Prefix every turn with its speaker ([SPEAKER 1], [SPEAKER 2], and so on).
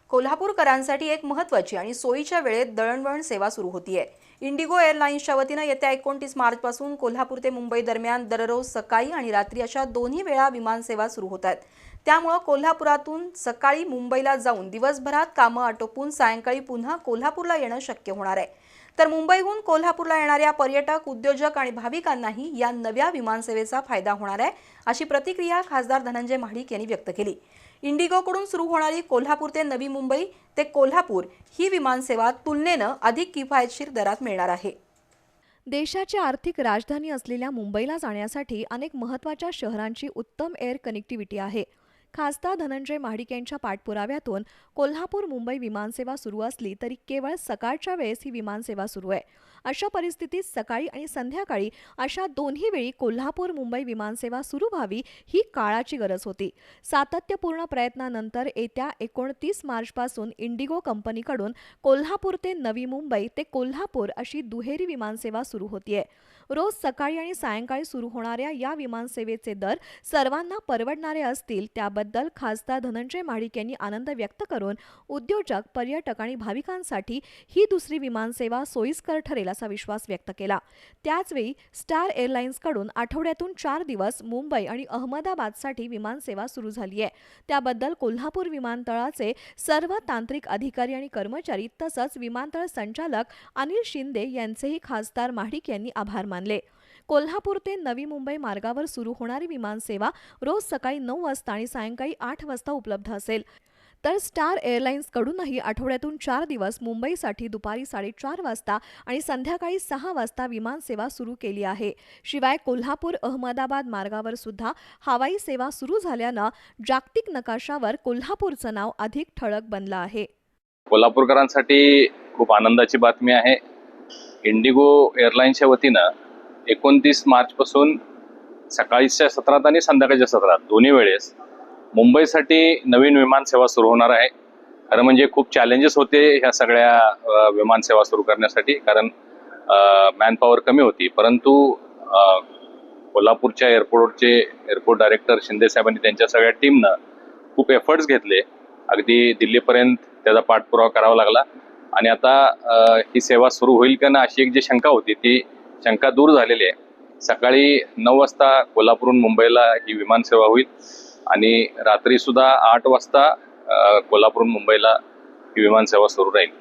[SPEAKER 1] कोल्हापूरकरांसाठी एक महत्त्वाची आणि सोयीच्या वेळेत दळणवळण सेवा सुरू होतीये। इंडिगो एअरलाइन्सच्या वतीने येत्या 29 मार्च पासून कोल्हापूर ते मुंबई दरम्यान दररोज सकाळी आणि रात्री अशा दोन्ही वेळा विमान सेवा सुरू होत आहेत। त्यामुळे कोल्हापुरातून सकाळी मुंबईला जाऊन दिवसभरात कामं आटोपून सायंकाळी पुन्हा कोल्हापूरला येणं शक्य होणार आहे। तर मुंबईहून कोल्हापूरला येणाऱ्या पर्यटक, उद्योजक आणि भाविकांनाही या नव्या विमानसेवेचा फायदा होणार आहे, अशी प्रतिक्रिया खासदार धनंजय महाडिक यांनी व्यक्त केली। इंडिगोकडून सुरू होणारी कोल्हापूर ते नवी मुंबई ते कोल्हापूर ही विमानसेवा तुलनेनं अधिक किफायतशीर दरात मिळणार आहे।
[SPEAKER 2] देशाची आर्थिक राजधानी असलेल्या मुंबईला जाण्यासाठी अनेक महत्त्वाच्या शहरांची उत्तम एअर कनेक्टिव्हिटी आहे। खासदार धनंजय महाडिक यांच्या पाठपुराव्यातून कोल्हापूर मुंबई विमानसेवा सुरू असली तरी केवळ सकाळच्या वेळेस ही विमानसेवा सुरू आहे। अशा परिस्थितीत सकाळी आणि संध्याकाळी अशा दोन्ही वेळी कोल्हापूर मुंबई विमानसेवा सुरू व्हावी ही काळाची गरज होती। सातत्यपूर्ण प्रयत्नानंतर येत्या 29 मार्चपासून इंडिगो कंपनीकडून कोल्हापूर ते नवी मुंबई ते कोल्हापूर अशी दुहेरी विमानसेवा सुरू होतीये। रोज सकाळी आणि सायंकाळी सुरू होणाऱ्या या विमानसेवेचे दर सर्वांना परवडणारे असतील त्याबद्दल खासदार धनंजय महाडिक यांनी आनंद व्यक्त करून उद्योजक, पर्यटक आणि भाविकांसाठी ही दुसरी विमानसेवा सोयीस्कर ठरेल असा विश्वास व्यक्त केला। त्याचवेळी स्टार एअरलाइन्सकडून आठवड्यातून 4 दिवस मुंबई आणि अहमदाबादसाठी विमानसेवा सुरू झाली आहे। त्याबद्दल कोल्हापूर विमानतळाचे सर्व तांत्रिक अधिकारी आणि कर्मचारी तसंच विमानतळ संचालक अनिल शिंदे यांचेही खासदार महाडिक यांनी आभार मानले। कोल्हापूर ते नवी मुंबई मार्गावर सुरू होणारी विमानसेवा रोज सकाळी 9 वाजता आणि सायंकाळी 8 वाजता उपलब्ध असेल। तर स्टार एअरलाइन्सकडूनही आठवड्यातून 4 दिवस मुंबईसाठी दुपारी 4:30 वाजता आणि संध्याकाळी 6 वाजता विमानसेवा सुरू केली आहे। शिवाय कोल्हापूर अहमदाबाद मार्गावर सुद्धा हवाई सेवा सुरू झाल्यानं जागतिक नकाशावर कोल्हापूरचं नाव अधिक ठळक बनलं आहे।
[SPEAKER 3] कोल्हापूरकरांसाठी खूप आनंदाची बातमी आहे। इंडिगो एअरलाइन्सच्या वतीनं 29 मार्चपासून सकाळच्या सत्रात आणि संध्याकाळच्या सत्रात दोन्ही वेळेस मुंबईसाठी नवीन विमानसेवा सुरू होणार आहे। खरं म्हणजे खूप चॅलेंजेस होते ह्या सगळ्या विमानसेवा सुरू करण्यासाठी, कारण मॅनपॉवर कमी होती। परंतु कोल्हापूरच्या एअरपोर्ट डायरेक्टर शिंदे साहेबांनी त्यांच्या सगळ्या टीमनं खूप एफर्ट्स घेतले। अगदी दिल्लीपर्यंत त्याचा पाठपुरावा करावा लागला आणि आता ही सेवा सुरू होईल का ना अशी एक जी शंका होती ती शंका दूर झालेली आहे। सकाळी 9 वाजता कोल्हापूरहून मुंबईला ही विमानसेवा होईल आणि रात्री सुद्धा 8 वाजता कोल्हापूरहून मुंबईला ही विमानसेवा सुरू राहील।